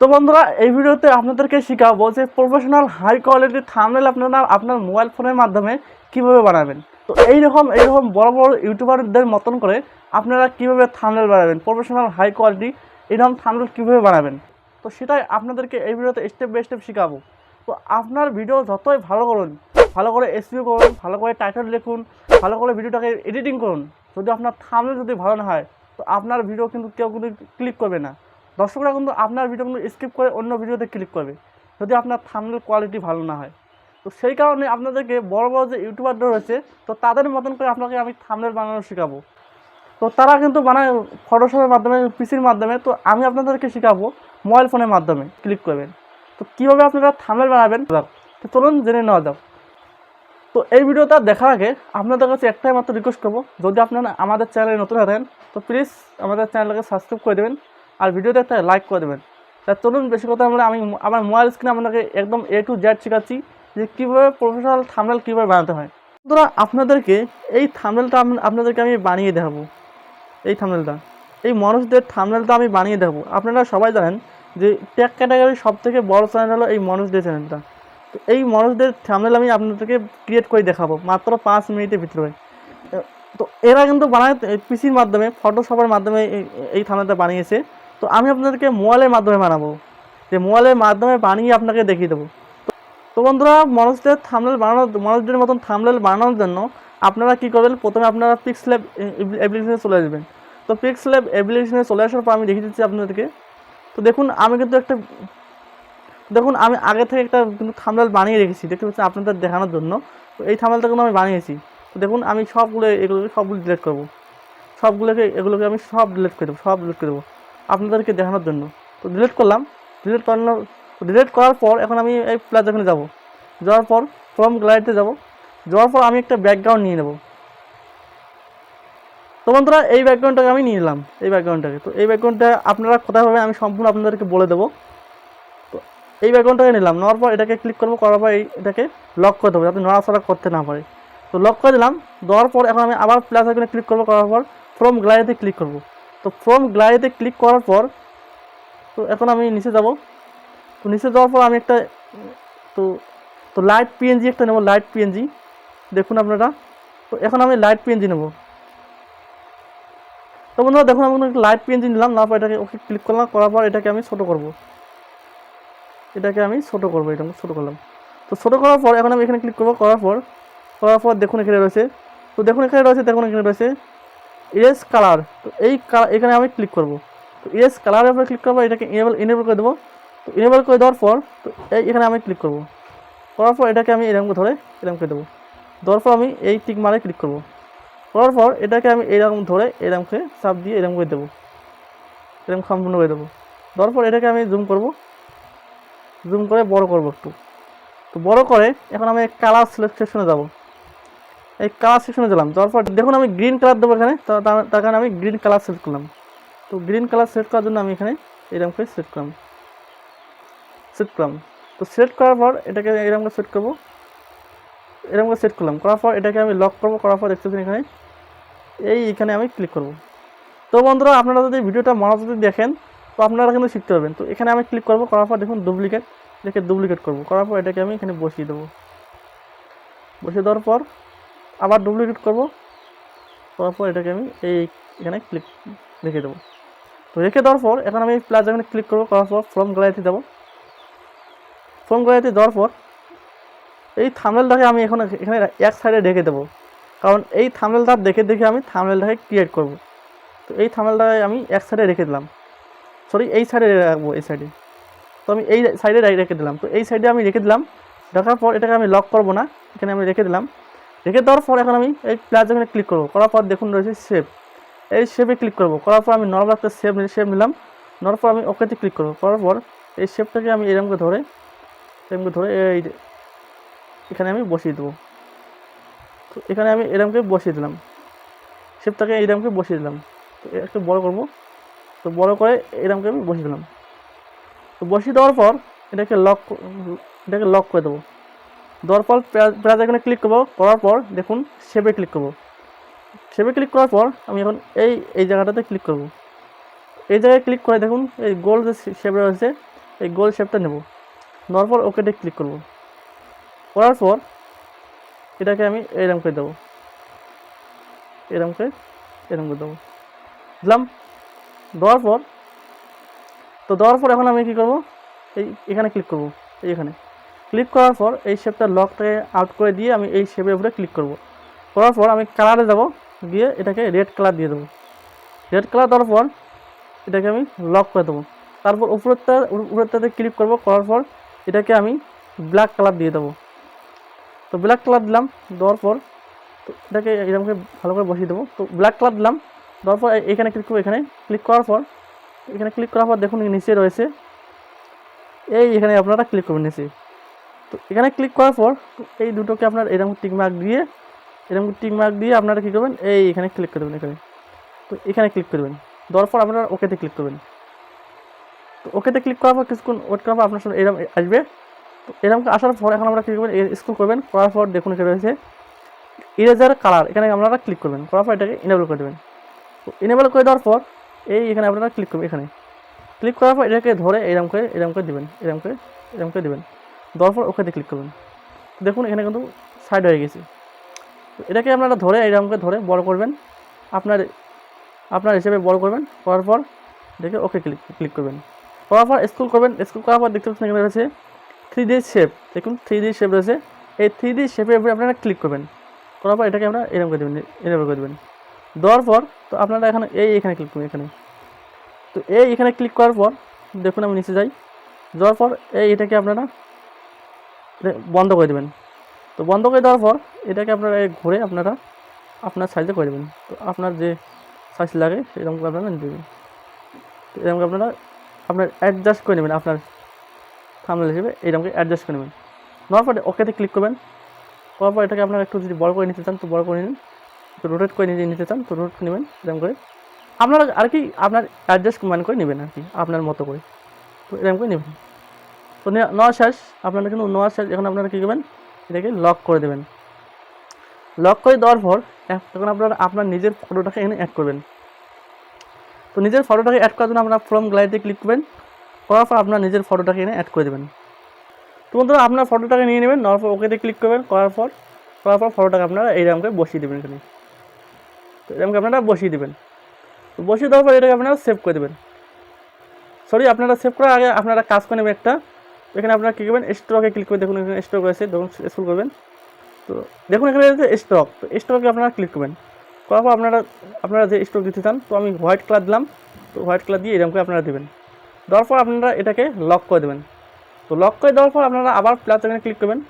তো বন্ধুরা এই ভিডিওতে আপনাদেরকে শেখাবো যে প্রফেশনাল হাই কোয়ালিটির থাম্বনেল আপনারা আপনার মোবাইল ফোনের মাধ্যমে কিভাবে বানাবেন। তো এইরকম বড় বড় ইউটিউবারদের মতন করে আপনারা কিভাবে থাম্বনেল বানাবেন, প্রফেশনাল হাই কোয়ালিটি এরকম থাম্বনেল কিভাবে বানাবেন, তো সেটাই আপনাদেরকে এই ভিডিওতে স্টেপ বাই স্টেপ শেখাবো। তো আপনার ভিডিও যতই ভালো করুন, ভালো করে এসইও করুন, ভালো করে টাইটেল লিখুন, ভালো করে ভিডিওটাকে এডিটিং করুন, যদি আপনার থাম্বনেল যদি ভালো না হয় তো আপনার ভিডিও কিন্তু কেউ কিন্তু ক্লিক করবে না। দর্শকরা কিন্তু আপনার ভিডিও কিন্তু স্কিপ করে অন্য ভিডিওতে ক্লিক করবে যদি আপনার থাম্বনেল কোয়ালিটি ভালো না হয়। তো সেই কারণে আপনাদেরকে বড় বড় যে ইউটিউবাররা রয়েছে তো তাদের মতন করে আপনাকে আমি থাম্বনেল বানানো শেখাবো। তো তারা কিন্তু বানায় ফটোশপের মাধ্যমে, পিসির মাধ্যমে, তো আমি আপনাদেরকে শেখাবো মোবাইল ফোনের মাধ্যমে ক্লিক করবেন। তো কীভাবে আপনারা থাম্বনেল বানাবেন তো চলুন জেনে নেওয়া যাক। তো এই ভিডিওটা দেখার আগে আপনাদের কাছে একটাই মাত্র রিকোয়েস্ট করবো, যদি আপনারা আমাদের চ্যানেলে নতুন থাকেন তো প্লিজ আমাদের চ্যানেলকে সাবস্ক্রাইব করে দেবেন আর ভিডিওতে একটা লাইক করে দেবেন। তা চলুন বেশি কথা বলে আমি আমার মোবাইল স্ক্রিনে আপনাকে একদম A to Z শেখাচ্ছি যে কীভাবে প্রফেশনাল থাম্বনেল কীভাবে বানাতে হয়। বন্ধুরা আপনাদেরকে এই থাম্বনেলটা আপনাদেরকে আমি বানিয়ে দেখাবো। এই থাম্বনেলটা, এই মানুষদের থাম্বনেলটা আমি বানিয়ে দেখাবো। আপনারা সবাই জানেন যে টেক ক্যাটাগরির সবথেকে বড় চ্যানেল হলো এই মানুষদের চ্যানেলটা। তো এই মানুষদের থাম্বনেল আমি আপনাদেরকে ক্রিয়েট করে দেখাবো মাত্র 5 মিনিটের ভিতরে। তো এরা কিন্তু বানায় পিসির মাধ্যমে, ফটোশপের মাধ্যমে এই থাম্বনেলটা বানিয়েছে। তো আমি আপনাদেরকে মোবাইলের মাধ্যমে বানাবো, যে মোবাইলের মাধ্যমে বানিয়ে আপনাকে দেখিয়ে দেবো। তো বন্ধুরা মানুষদের থাম্বনেল বানানোর, মানুষদের মতন থাম্বনেল বানানোর জন্য আপনারা কী করবেন, প্রথমে আপনারা পিক্সেল অ্যাপ্লিকেশনে চলে আসবেন। তো পিক্সেল অ্যাপ্লিকেশনে চলে আসার পর আমি দেখিয়ে দিচ্ছি আপনাদেরকে। তো দেখুন আমি কিন্তু আমি আগে থেকে একটা কিন্তু থাম্বনেল বানিয়ে রেখেছি, দেখতে পাচ্ছেন আপনাদের দেখানোর জন্য। তো এই থাম্বনেলটা কিন্তু আমি বানিয়েছি। তো দেখুন আমি সবগুলো ডিলিট করবো, এগুলোকে আমি সব ডিলিট করে দেবো আপনাদেরকে দেখানোর জন্য। তো ডিলিট করলাম। ডিলিট করার পর এখন আমি এই প্লাস এখানে যাবো, যাওয়ার পর ফ্রম গ্যালারিতে যাওয়ার পর আমি একটা ব্যাকগ্রাউন্ড নিয়ে নেবো। তো বন্ধুরা এই ব্যাকগ্রাউন্ডটাকে আমি নিয়ে নিলাম, এই ব্যাকগ্রাউন্ডটাকে। তো এই ব্যাকগ্রাউন্ডটা আপনারা কোথায় পাবেন আমি সম্পূর্ণ আপনাদেরকে বলে দেবো। তো এই ব্যাকগ্রাউন্ডটাকে নিলাম, নেওয়ার পর এটাকে ক্লিক করবো, করার পর এটাকে লক করে দেবো যাতে নড়াচড়া করতে না পারে। তো লক করে দিলাম, দেওয়ার পর এখন আমি আবার প্লাস আইকনে ক্লিক করবো, করার পর ফ্রম গ্যালারিতে ক্লিক করবো। তো ফ্রম গ্যালারিতে ক্লিক করার পর তো এখন আমি নিচে যাব। তো নিচে যাওয়ার পর আমি একটা তো তো লাইট পিএনজি একটা নেবো, লাইট পিএনজি দেখুন আপনারা। তো এখন আমি লাইট পিএনজি নেবো। তো বন্ধুরা দেখুন আমি লাইট পিএনজি নিলাম, না পর এটাকে ওকে ক্লিক করলাম, করার পর এটাকে আমি ছোটো করবো, এটা ছোটো করলাম। তো ছোটো করার পর এখন আমি এখানে ক্লিক করবো, করার পর দেখুন এখানে রয়েছে, ইরেজ কালার। তো এখানে আমি ক্লিক করবো। তো ইরেজ কালারের উপরে ক্লিক করবো, এটাকে ইনেবল করে দেবো। তো ইনেবল করে দেওয়ার পর তো এখানে আমি ক্লিক করবো, করার পর এটাকে আমি এরকম করে দেবো। দেওয়ার পর আমি এই টিক মারে ক্লিক করবো, করার পর এটাকে আমি এরকম ধরে এরকমকে চাপ দিয়ে এরকম করে দেবো, এরকম সম্পূর্ণ করে দেবো। দেওয়ার পর এটাকে আমি জুম করে বড় করবো একটু। তো বড় করে এখন আমি কালার সেকশনে যাব, এই কালার সেকশনে গেলাম। যাওয়ার পর দেখুন আমি গ্রিন কালার দেবো এখানে, তার কারণে আমি গ্রিন কালার সিলেক্ট করলাম। তো গ্রিন কালার সিলেক্ট করার জন্য আমি এখানে এরকম করে সিলেক্ট করলাম। তো সিলেক্ট করার পর এটাকে এরকম করে সেট করলাম, করার পর এটাকে আমি লক করবো, করার পর দেখতে এখানে এখানে আমি ক্লিক করব। তো বন্ধুরা আপনারা যদি ভিডিওটা মনোযোগ দিয়ে দেখেন তো আপনারা কিন্তু শিখতে পারবেন। তো এখানে আমি ক্লিক করবো, করার পর দেখুন ডুপ্লিকেট করবো, করার পর এটাকে আমি এখানে বসিয়ে দেবো। বসিয়ে দেওয়ার পর আবার ডুপ্লিকেট করবো, করার পর এটাকে আমি এখানে ক্লিক রেখে দেবো। তো রেখে দেওয়ার পর এখন আমি প্লাস এখানে ক্লিক করবো, করার পর ফ্রম গ্যালারিতে যাবো। ফ্রম গ্যালারিতে যাওয়ার পর এই থাম্বনেলটাকে আমি এখানে এক সাইডে রেখে দেবো, কারণ এই থাম্বনেলটা দেখে আমি থাম্বনেলটাকে ক্রিয়েট করব। তো এই থাম্বনেলটাকে আমি এক সাইডে রেখে দিলাম, এই সাইডে রাখবো, এই সাইডে। তো আমি এই সাইডে রেখে দিলাম। তো এই সাইডে আমি রেখে দিলাম, রাখার পর এটাকে আমি লক করবো না, এখানে আমি রেখে দিলাম। রেখে দেওয়ার পর এখন আমি এই প্লাস এখানে ক্লিক করবো, করার পর দেখুন রয়েছে শেপ, এই শেপে ক্লিক করবো, করার পর আমি নর্মাল একটা শেপ নিলাম। নেওয়ার পর আমি ওকেতে ক্লিক করবো, করার পর এই শেপটাকে আমি এরকম ধরে এখানে আমি বসিয়ে দেবো। তো এখানে আমি এরকমকে বসিয়ে দিলাম, শেপটাকে এরকমকে বসিয়ে দিলাম। তো একটু বড় করব, তো বড় করে এরকমকে আমি বসিয়ে দিলাম। তো বসিয়ে দেওয়ার পর এটাকে লক করে দেবো। দেওয়ার পর প্লাস এখানে ক্লিক করবো, করার পর দেখুন শেপে ক্লিক করবো। শেপে ক্লিক করার পর আমি এখন এই জায়গাটাতে ক্লিক করব। এই জায়গায় ক্লিক করে দেখুন এই গোল যে শেপ রয়েছে এই গোল শেপটা নেব, নেওয়ার পর ওকেতে ক্লিক করব। করার পর এটাকে আমি এরকম করে দেবো, এরকম করে দেবো, দিলাম। দেওয়ার পর এখন আমি কী করবো, এখানে ক্লিক করব, এইখানে ক্লিক করার পর এই শেপটা লকটাকে আউট করে দিয়ে আমি এই শেপের উপরে ক্লিক করব। করার পর আমি কালারে যাব, গিয়ে এটাকে রেড কালার দিয়ে দেবো। রেড কালার দেওয়ার পর এটাকে আমি লক করে দেবো। তারপর উপরেরটাতে ক্লিক করব, করার পর এটাকে আমি ব্ল্যাক কালার দিয়ে দেবো। তো ব্ল্যাক কালার দিলাম, দেওয়ার পর তো এটাকে এরকমকে ভালো করে বসিয়ে দেবো। তো ব্ল্যাক কালার দিলাম, দেওয়ার পর এখানে ক্লিক করবো। এখানে ক্লিক করার পর দেখুন নিচে রয়েছে, এখানে আপনারা ক্লিক করবেন নিচে। তো এখানে ক্লিক করার পর এই দুটোকে আপনার এরকম টিক মার্ক দিয়ে আপনারা কী করবেন, এখানে ক্লিক করে দেবেন। তো এখানে ক্লিক করবেন, দেওয়ার পর আপনারা ওকেতে ক্লিক করবেন। তো ওকেতে ক্লিক করার পর কিছুক্ষণ ওয়েট করার পর আপনার সামনে এরকম আসবে। তো এরকম আসার পর এখন আমরা কী করবেন, স্ক্রল করবেন, করার পর দেখুন এখানে রয়েছে ইরেজার কালার, এখানে আপনারা ক্লিক করবেন, করার পর এটাকে ইনেবল করে দেবেন। তো ইনেবল করে দেওয়ার পর এখানে আপনারা ক্লিক করবেন। এখানে ক্লিক করার পর এটাকে ধরে এরকম করে দেবেন, দেওয়ার পর ওকেতে ক্লিক করবেন। দেখুন এখানে কিন্তু সাইড হয়ে গেছে। তো এটাকে আপনারা ধরে এরকম করে বড় করবেন, আপনার হিসেবে বড় করবেন। করার পর দেখে ওকে ক্লিক করবেন। করার পর স্ক্রল করবেন, স্ক্রল করার পর দেখতে পাচ্ছেন এখানে রয়েছে 3D শেপ। দেখুন 3D শেপ রয়েছে, এই 3D শেপের উপরে আপনারা ক্লিক করবেন। করার পর এটাকে আমরা এরকম করে দেবেন, এনেবল করে দেবেন। দেওয়ার পর তো আপনারা এখানে ক্লিক করবেন। তো এখানে ক্লিক করার পর দেখুন আমি নিচে যাই, যাওয়ার পর এটাকে আপনারা বন্ধ করে দেবেন। তো বন্ধ করে দেওয়ার পর এটাকে আপনারা ঘুরে আপনারা আপনার সাইজে করে দেবেন। তো আপনার যে সাইজ লাগে সেরকম করে আপনারা নিতে দেবেন। তো এরকম আপনারা অ্যাডজাস্ট করে নেবেন, আপনার থাম্বনেল হিসেবে এরকম অ্যাডজাস্ট করে নেবেন। নেওয়ার পর ওকেতে ক্লিক করবেন। করার পর এটাকে আপনারা একটু যদি বড় করে নিতে চান তো বড় করে নিন, তো রোটেট করে নিতে চান তো রোটেট করে নেবেন। এরকম করে আপনারা আপনার অ্যাডজাস্ট করে নেবেন আপনার মতো করে। তো এরকম করে নেবেন। তো নেওয়া শেষ, আপনারা কিন্তু নেওয়া শেষ। এখন আপনারা কী করবেন, এটাকে লক করে দেবেন। লক করে দেওয়ার পর এখন আপনারা আপনার নিজের ফটোটাকে এখানে অ্যাড করবেন। তো নিজের ফটোটাকে অ্যাড করার জন্য আপনারা ফ্রম গ্যালারিতে ক্লিক করবেন। করার পর আপনার নিজের ফটোটাকে এখানে অ্যাড করে দেবেন। তো বন্ধুরা আপনার ফটোটাকে নিয়ে নেবেন, নেওয়ার পর ওকেতে ক্লিক করবেন। করার পর ফটোটাকে আপনারা এইরকম করে বসিয়ে দেবেন এখানে। তো এরকম আপনারা বসিয়ে দেবেন। তো বসিয়ে দেওয়ার পর এটাকে আপনারা সেভ করে দেবেন। আপনারা সেভ করার আগে আপনারা কাজ করে নেবেন একটা। এখানে আপনারা কী করবেন, স্টকে ক্লিক করে দেখুন এখানে স্টক রয়েছে, দেখুন স্ক্রল করবেন। তো দেখুন এখানে রয়েছে স্টক, তো স্টকে আপনারা ক্লিক করবেন। করার পর আপনারা যে স্টক দিতে চান, তো আমি হোয়াইট কালার দিলাম। তো হোয়াইট কালার দিয়ে এরকম করে আপনারা দেবেন। দেওয়ার পর আপনারা এটাকে লক করে দেবেন। তো লক করে দেওয়ার পর আপনারা আবার প্লাস এখানে ক্লিক করবেন।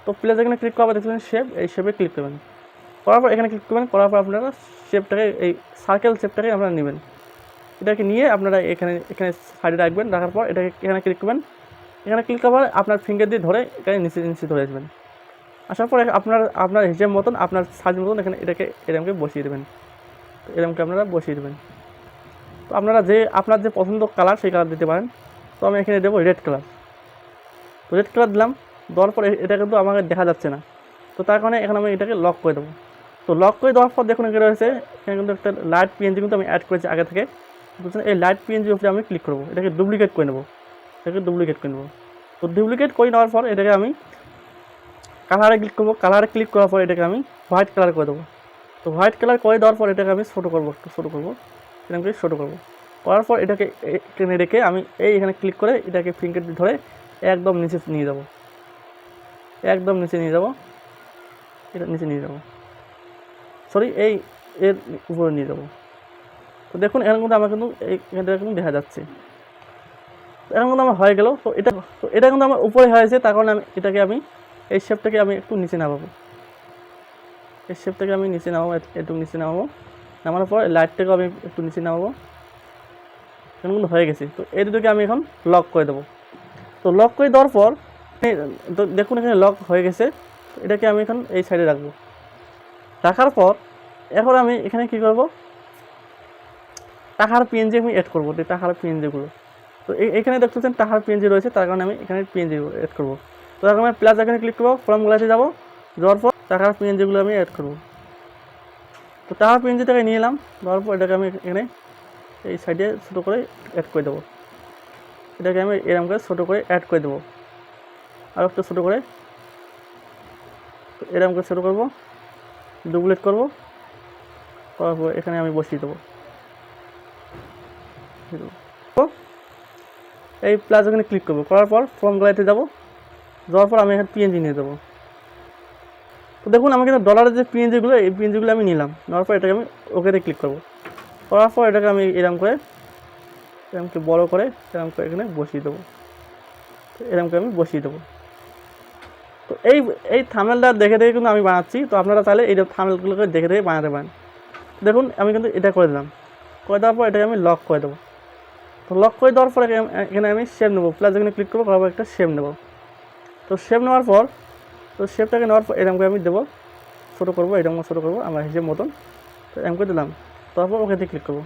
তো প্লাস এখানে ক্লিক করার পর দেখবেন শেপ, এই শেপে ক্লিক করবেন। করার পর এখানে ক্লিক করবেন। করার পর আপনারা শেপটাকে এই সার্কেল শেপটাকে আপনারা নেবেন। এটাকে নিয়ে আপনারা এখানে সাইডে রাখবেন। রাখার পর এটাকে এখানে ক্লিক করবেন। এখানে ক্লিক করার পর আপনার ফিঙ্গার দিয়ে ধরে এখানে নিচে ধরে আসবেন। আসার পর আপনার হিসেব মতন, আপনার সাইজ মতন এটাকে এরকমকে বসিয়ে দেবেন। তো এরকমকে আপনারা বসিয়ে দেবেন। তো আপনার যে পছন্দ কালার সেই কালার দিতে পারেন। তো আমি এখানে দেবো রেড কালার। তো রেড কালার দিলাম। দেওয়ার পর এটা কিন্তু আমাকে দেখা যাচ্ছে না, তো তার কারণে এখন আমি এটাকে লক করে দেবো। তো লক করে দেওয়ার পর দেখুন এখানে রয়েছে, এখানে কিন্তু একটা লাইট পিএনজি কিন্তু আমি অ্যাড করেছি আগে থেকে। বুঝছেন, এই লাইট পিএনজির উপরে আমি ক্লিক করবো, এটাকে ডুপ্লিকেট করে নেবো। তো ডুপ্লিকেট করে নেওয়ার পর এটাকে আমি কালারে ক্লিক করবো। কালারে ক্লিক করার পর এটাকে আমি হোয়াইট কালার করে দেবো। তো হোয়াইট কালার করে দেওয়ার পর এটাকে আমি ছোটো করবো, এরকম করে ছোটো করবো। করার পর এটাকে এখানে রেখে আমি এখানে ক্লিক করে এটাকে ফিঙ্গার ধরে একদম নিচে নিয়ে যাবো, এটা নিচে নিয়ে যাবো, এর উপরে নিয়ে যাবো। তো দেখুন এখন কিন্তু আমার কিন্তু এখানটা কিন্তু দেখা যাচ্ছে। এখন কিন্তু আমার হয়ে গেল। তো এটা কিন্তু আমার উপরে হয়েছে, তার কারণে আমি এই শেপটাকে আমি একটু নিচে নামাবো। একটু নিচে নামাবো। নামানোর পর লাইটটাকেও আমি একটু নিচে নামাবো। এখন কিন্তু হয়ে গেছে। তো এই দুটোকে আমি এখন লক করে দেবো। তো লক করে দেওয়ার পর দেখুন এখানে লক হয়ে গেছে। এটাকে আমি এখন এই সাইডে রাখবো। রাখার পর এখন আমি এখানে কী করবো, টাকার পিএনজি আমি অ্যাড করবো। টাকার পিএনজিগুলো তো এখানে দেখতেছেন টাকার পিএনজি রয়েছে, তার কারণে আমি এখানে পিএনজি অ্যাড করবো। তো এখন আমি প্লাস এখানে ক্লিক করবো, ফর্ম গ্লাসে যাবো। যাওয়ার পর টাকার পিএনজিগুলো আমি অ্যাড করবো। তো টাকার পিএনজিটাকে নিয়ে এলাম। দেওয়ার পর এটাকে আমি এখানে এই সাইডে ছোটো করে অ্যাড করে দেবো। এটাকে আমি এরকম করে ছোটো করে অ্যাড করে দেবো, আর একটু ছোটো করে এরকম করে ছোটো করবো, ডুপ্লিকেট করবো, করার পর এখানে আমি বসিয়ে দেবো। এই প্লাস এখানে ক্লিক করবো, করার পর ফর্ম গ্যালারিতে যাবো, যাওয়ার পর আমি এখানে পিএনজি নিয়ে দেবো। তো দেখুন আমি কিন্তু ডলারের যে পিএনজিগুলো, এই পিএনজিগুলো আমি নিলাম, নেওয়ার পর এটাকে আমি ওকেতে ক্লিক করবো, করার পর এটাকে আমি এরকম করে এরকমকে বড়ো করে এরকম করে এখানে বসিয়ে দেবো, এরকম করে আমি বসিয়ে দেবো। তো এই থাম্বনেলটা দেখে দেখে কিন্তু আমি বানাচ্ছি, তো আপনারা চাইলে এই থাম্বনেলগুলোকে দেখে দেখে বানাতে পারেন। দেখুন আমি কিন্তু এটা করে দিলাম, করে দেওয়ার পর এটাকে আমি লক করে দেবো। তো লক করে দেওয়ার পর এখানে আমি শেপ নেবো, প্লাস এখানে ক্লিক করবো, করার পর একটা শেপ নেবো। তো শেপ নেওয়ার পর, তো শেপটাকে নেওয়ার পর এরকম করে আমি দেবো, ছোটো করবো, এরকম ছোটো করবো আমার হিসেব মতন। তো এরকম করে দিলাম, তারপর ওকেতে ক্লিক করবো,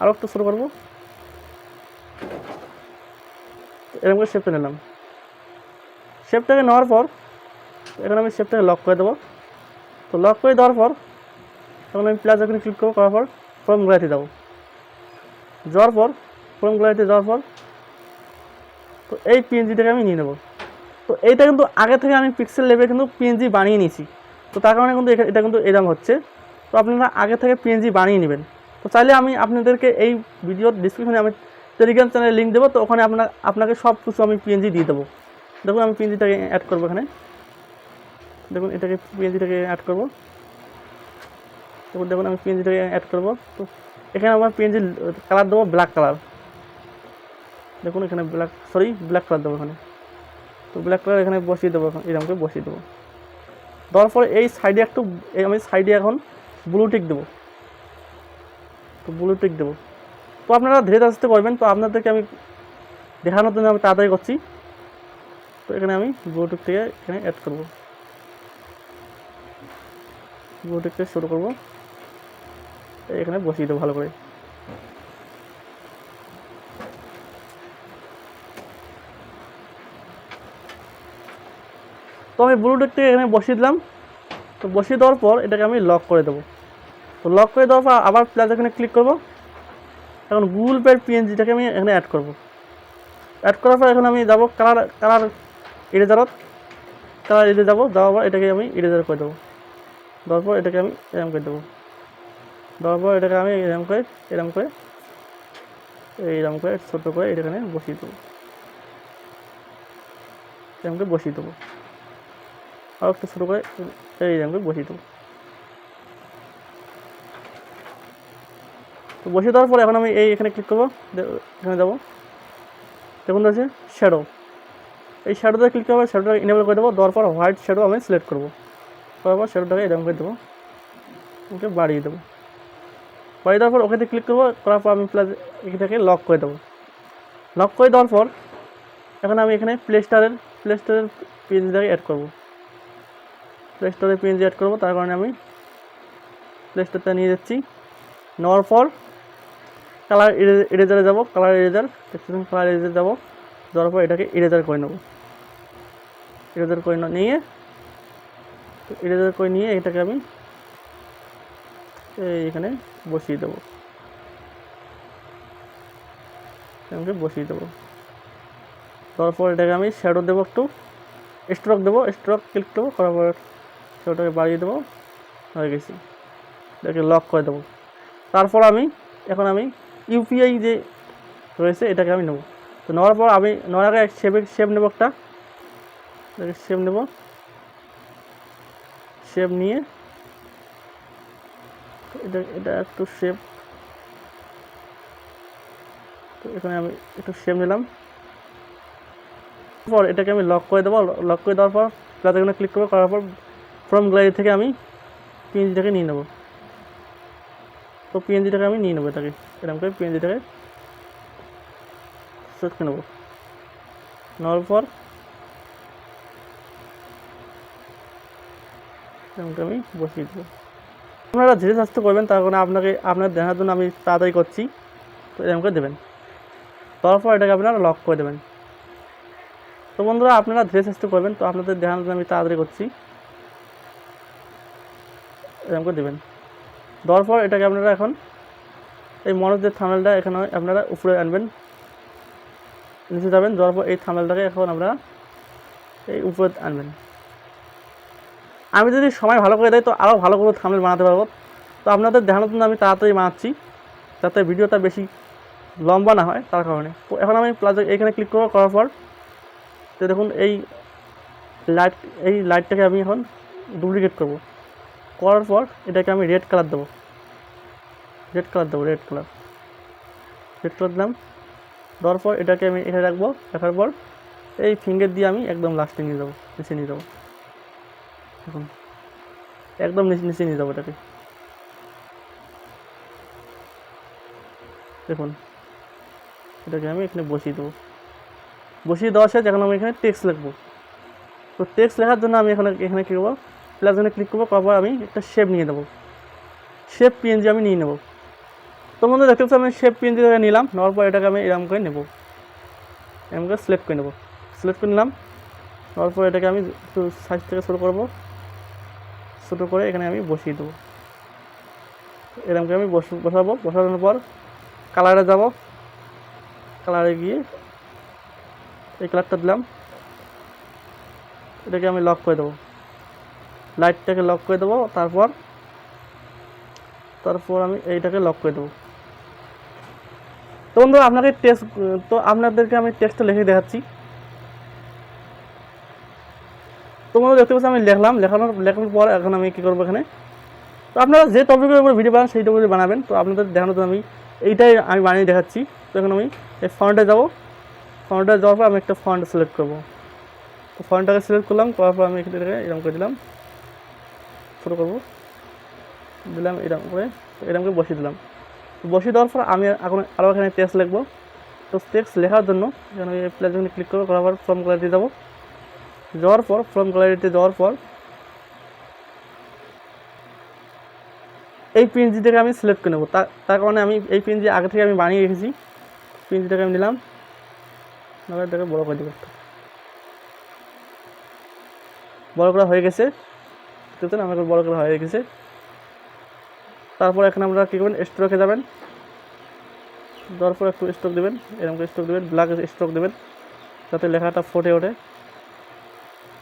আরও একটু ছোটো করবো, এরকম করে শেপটা নিলাম। শেপটাকে নেওয়ার পর এখন আমি শেপটাকে লক করে দেবো। তো লক করে দেওয়ার পর তখন আমি প্লাস এখানে ক্লিক করবো, করার পর ফর্ম গ্যালারিতে যাবো, যাওয়ার পর ফর্ম গ্যালারিতে যাওয়ার পর তো এই পিএনজিটাকে আমি নিয়ে নেবো। তো এইটা কিন্তু আগে থেকে আমি পিক্সেল লেভেলে কিন্তু পিএনজি বানিয়ে নিয়েছি, তো তার কারণে কিন্তু এটা কিন্তু এরকম হচ্ছে। তো আপনারা আগে থেকে পিএনজি বানিয়ে নেবেন। তো চাইলে আমি আপনাদেরকে এই ভিডিওর ডিসক্রিপশনে আমি টেলিগ্রাম চ্যানেলের লিঙ্ক দেবো, তো ওখানে আপনাকে সব কিছু আমি পিএনজি দিয়ে দেবো। দেখুন আমি পিএনজিটাকে অ্যাড করবো এখানে, দেখুন এটাকে পিএনজিটাকে অ্যাড করবো, দেখুন আমি পিএনজিটাকে অ্যাড করবো। তো এখানে আমার পিএনজি কালার দেবো ব্ল্যাক কালার, দেখুন এখানে ব্ল্যাক কালার দেবো এখানে। তো ব্ল্যাক কালার এখানে বসিয়ে দেবো, এখন এরকম করে বসিয়ে দেবো। দেওয়ার পরে এই সাইডে আমি সাইডে এখন ব্লু টিক দেবো, তো ব্লু টিক দেবো। তো আপনারা ধীরে আস্তে করবেন, তো আপনাদেরকে আমি দেখানোর জন্য আমি তাড়াতাড়ি করছি। তো এখানে আমি ব্লু টিক থেকে এখানে অ্যাড করবো, ব্লু টিক থেকে শুরু করবো, এখানে বসিয়ে দেবো ভালো করে। তো আমি ব্লু টিক থেকে এখানে বসিয়ে দিলাম। তো বসিয়ে দেওয়ার পর এটাকে আমি লক করে দেবো। তো লক করে দেওয়ার পর আবার প্লাস এখানে ক্লিক করবো, এখন গুগল পের পিএনজিটাকে আমি এখানে অ্যাড করবো। অ্যাড করার পর এখন আমি যাবো কালার ইরেজারে যাবো, যাওয়ার পর এটাকে আমি ইরেজার করে দেবো। দেওয়ার পর এটাকে আমি এরকম করে দেবো, দেওয়ার পর এটাকে আমি এরকম করে ছোটো করে এখানে বসিয়ে দেবো, এরকম করে বসিয়ে দেবো, আর একটু ছোটো করে এইরকম করে বসিয়ে দেবো। তো বসিয়ে দেওয়ার পরে এখন আমি এখানে ক্লিক করবো, এখানে যাবো, দেখুন আছে শ্যাডো, এই শ্যাডোতে ক্লিক করবো, শ্যাডোটাকে ইনেবল করে দেবো। দেওয়ার পর হোয়াইট শ্যাডো আমি সিলেক্ট করবো, করার পর শ্যাডোটাকে এরকম করে দেবো, ওকে বাড়িয়ে দেবো। বাড়িয়ে দেওয়ার পর ওকেতে ক্লিক করবো, করার পর আমি প্লাস এটাকে লক করে দেবো। লক করে দেওয়ার পর এখন আমি এখানে প্লে স্টোরের পিএনজিটাকে অ্যাড করবো, প্লে স্টোরের পিএনজি অ্যাড করবো। তার কারণে আমি প্লে স্টোরটা নিয়ে যাচ্ছি, নেওয়ার পর কালার ইরেজারে যাবো, কালার ইরেজার যাবো, যাওয়ার পর এটাকে ইরেজার করে নেবো, ইরেজার করে নিয়ে এটাকে আমি এখানে বসিয়ে দেবো, এখানে বসিয়ে দেবো। তারপর এটাকে আমি শ্যাডো দেবো, একটু স্ট্রোক দেবো, স্ট্রোক ক্লিক দেবো, করার পর শ্যাডোটাকে বাড়িয়ে দেবো, হয়ে গেছি। এটাকে লক করে দেবো। তারপর এখন আমি ইউপিআই যে রয়েছে এটাকে আমি নেবো। তো নেওয়ার পর আমি নেওয়ার আগে শেপ নেবো, একটা শেপ নেব, শেপ নিয়ে এটা একটু শেপ, তো এখানে আমি একটু শেপ নিলাম। পর এটাকে আমি লক করে দেবো, লক করে দেওয়ার পর প্লাস এখানে ক্লিক করবো, করার পর ফ্রম গ্যালারি থেকে আমি পিএনজিটাকে নিয়ে নেবো। তো পিএনজিটাকে আমি নিয়ে নেবো, এটাকে এরকম করে পিএনজিটাকে সেট করে নেবো। নেওয়ার পর এরকমটা আমি বসিয়ে দেবো। আপনারা ধীরে স্বাস্থ্য করবেন, তার কারণে আপনার দেখার জন্য আমি তাড়াতাড়ি করছি। তো এরকম করে দেবেন, তারপর এটাকে আপনারা লক করে দেবেন। তো বন্ধুরা আপনারা ধীরে স্বাস্থ্য করবেন, তো আপনাদের দেখানোর জন্য আমি তাড়াতাড়ি করছি, এরকম করে দেবেন। দেওয়ার পর এটাকে আপনারা এখন এই মনোজের থাম্বনেলটা এখানে আপনারা উপরে আনবেন, নিচে যাবেন, যাওয়ার পর এই থাম্বনেলটাকে এখন আমরা এই উপরে আনবেন। আমি যদি সময় ভালো করে দেয় তো আরও ভালো করে থাম্বনেল বানাতে পারবো। তো আপনাদের দেখানোর জন্য আমি তাড়াতাড়ি বানাচ্ছি যাতে ভিডিওটা বেশি লম্বা না হয়, তার কারণে। তো এখন আমি প্লাস এইখানে ক্লিক করবো, করার পর তো দেখুন এই লাইটটাকে আমি এখন ডুপ্লিকেট করব। করার পর এটাকে আমি রেড কালার দেবো, রেড কালার দিলাম। দেওয়ার পর এটাকে আমি এখানে রাখবো, রাখার পর এই ফিঙ্গার দিয়ে আমি একদম লাস্টে নিয়ে যাবো, নিচে নিয়ে যাবো। দেখুন একদম নিচে নিয়ে যাবো এটাকে। দেখুন এটাকে আমি এখানে বসিয়ে দেবো। বসিয়ে দেওয়ার শেষ, এখন আমি এখানে টেক্সট লিখবো। তো টেক্সট লেখার জন্য আমি এখানে কী করবো, প্লাস এখানে ক্লিক করবো, তারপর আমি একটা শেপ নিয়ে নেবো, শেপ পিএনজি আমি নিয়ে নেবো। তো বন্ধু দেখতে পাচ্ছি আমি শেপ পিএনজি থেকে নিলাম, নেওয়ার পর এটাকে আমি এরকম করে নেবো, এরকম করে সিলেক্ট করে নেবো, সিলেক্ট করে নিলাম। নেওয়ার পর এটাকে আমি একটু সাইজ থেকে শুরু করবো, ছোটো করে এখানে আমি বসিয়ে দেবো। এরকম করে আমি বসাবো। বসানোর পর কালারে যাব, কালারে গিয়ে এই কালারটা দিলাম, এটাকে আমি লক করে দেবো, লাইটটাকে লক করে দেবো। তারপর আমি এইটাকে লক করে দেবো। তো বন্ধু আপনাদেরকে আমি টেক্সটটা লিখে দেখাচ্ছি। তো বন্ধু দেখতে পাচ্ছি আমি লেখানোর পর এখন আমি কী করবো এখানে, তো আপনারা যে টপিকের উপর ভিডিও বানান সেই টপিকে বানাবেন। তো আপনাদের দেখানোর জন্য এইটাই আমি বানিয়ে দেখাচ্ছি। তো এখন আমি এই ফন্টে যাবো, ফন্টে যাওয়ার পর আমি একটা ফন্ট সিলেক্ট করবো। তো ফন্টটাকে সিলেক্ট করলাম, করার পর আমি এখানে এরকম করে দিলাম, শুরু করবো, দিলাম এরকম করে বসিয়ে দিলাম। বসিয়ে দেওয়ার পর আমি এখন আরও এখানে টেক্সট লিখবো। তো টেক্সট লেখার জন্য এখানে প্লাস এখানে ক্লিক করবো, করার পর ফ্রম গ্যালারিতে যাওয়ার পর এই পিএনজিটাকে আমি সিলেক্ট করে নেবো। তার কারণে আমি এই পিএনজি আগে থেকে আমি বানিয়ে রেখেছি। পিএনজিটাকে আমি নিলাম, এটাকে বড় করে দেবো, বড় করা হয়ে গেছে। দেখুন আমার বড় করা হয়ে গেছে। তারপর এখানে আপনারা কী করবেন, স্ট্রোকে যাবেন, দেওয়ার পর একটু স্ট্রোক দেবেন, এরকম স্ট্রোক দেবেন, ব্ল্যাক স্ট্রোক দেবেন যাতে লেখাটা ফুটে ওঠে।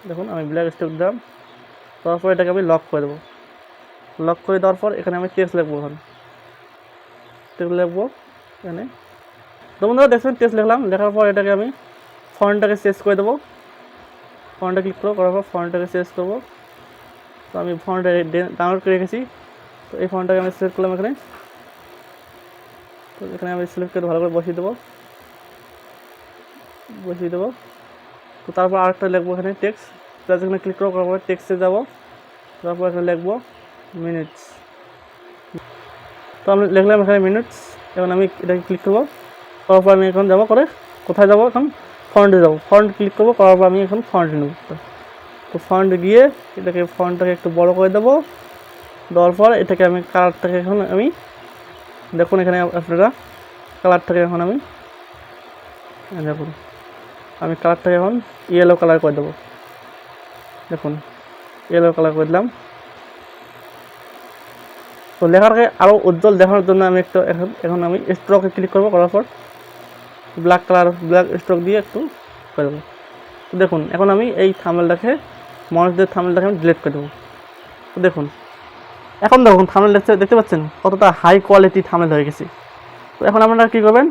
দেখুন আমি ব্ল্যাক স্ট্রোক দিলাম, তারপর এটাকে আমি লক করে দেবো। লক করে দেওয়ার পর এখানে আমি টেক্সট লিখবো, এখানে। তো বন্ধুরা দেখছেন টেক্সট লিখলাম, লেখার পর এটাকে আমি ফন্টটাকে চেঞ্জ করে দেবো। ফন্টটা ক্লিক করবো, করার পর ফন্টটাকে চেঞ্জ করবো। তো আমি ফন্টটা ডাউনলোড করে রেখেছি। তো এই ফন্টটাকে আমি সিলেক্ট করলাম এখানে। তো এখানে আমি সিলেক্ট করে ভালো করে বসিয়ে দেবো। তো তারপর আরেকটা লিখবো এখানে টেক্সট, প্লাস এখানে ক্লিক করবো, করার পর টেক্সটে যাবো, তারপর এখানে লিখবো মিনিটস। তো আমি লিখলাম এখানে মিনিটস। এখন আমি এটাকে ক্লিক করবো, করার পর আমি এখন যাবো করে কোথায় যাবো, এখন ফন্টে যাবো, ফন্ট ক্লিক করবো, করার পর আমি এখন ফন্টে নেব। তো ফন্ট গিয়ে ফন্টটাকে একটু বড় করে দেবো। দেওয়ার পর এটাকে আমি কালারটাকে এখন আমি দেখুন এখানে আপনারা কালারটাকে এখন আমি দেখুন আমি কালারটাকে এখন ইয়েলো কালার করে দেবো। দেখুন ইয়েলো কালার করে দিলাম। তো লেখাটাকে আরও উজ্জ্বল দেখানোর জন্য আমি এখন আমি স্ট্রোকে ক্লিক করবো, করার পর ব্ল্যাক স্ট্রোক দিয়ে একটু করে দেবো। তো দেখুন এখন আমি এই থাম্বনেলটাকে মানুষদের থাম্বনেলটাকে আমি ডিলিট করে দেবো। তো দেখুন থাম্বনেল দেখতে পাচ্ছেন কতটা হাই কোয়ালিটি থাম্বনেল হয়ে গেছে। তো এখন আপনারা কী করবেন,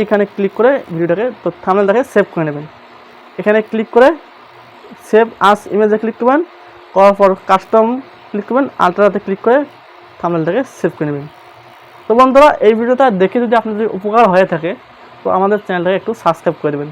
এখানে ক্লিক করে ভিডিওটাকে তো থাম্বনেলটাকে সেভ করে নেবেন। এখানে ক্লিক করে সেভ আস ইমেজে ক্লিক করবেন, করার পর কাস্টম ক্লিক করবেন, আলট্রাতে ক্লিক করে থাম্বনেলটাকে সেভ করে নেবেন। তো বন্ধুরা এই ভিডিওটা দেখে যদি আপনাদের উপকার হয়ে থাকে তো আমাদের চ্যানেলটাকে একটু সাবস্ক্রাইব করে দেবেন।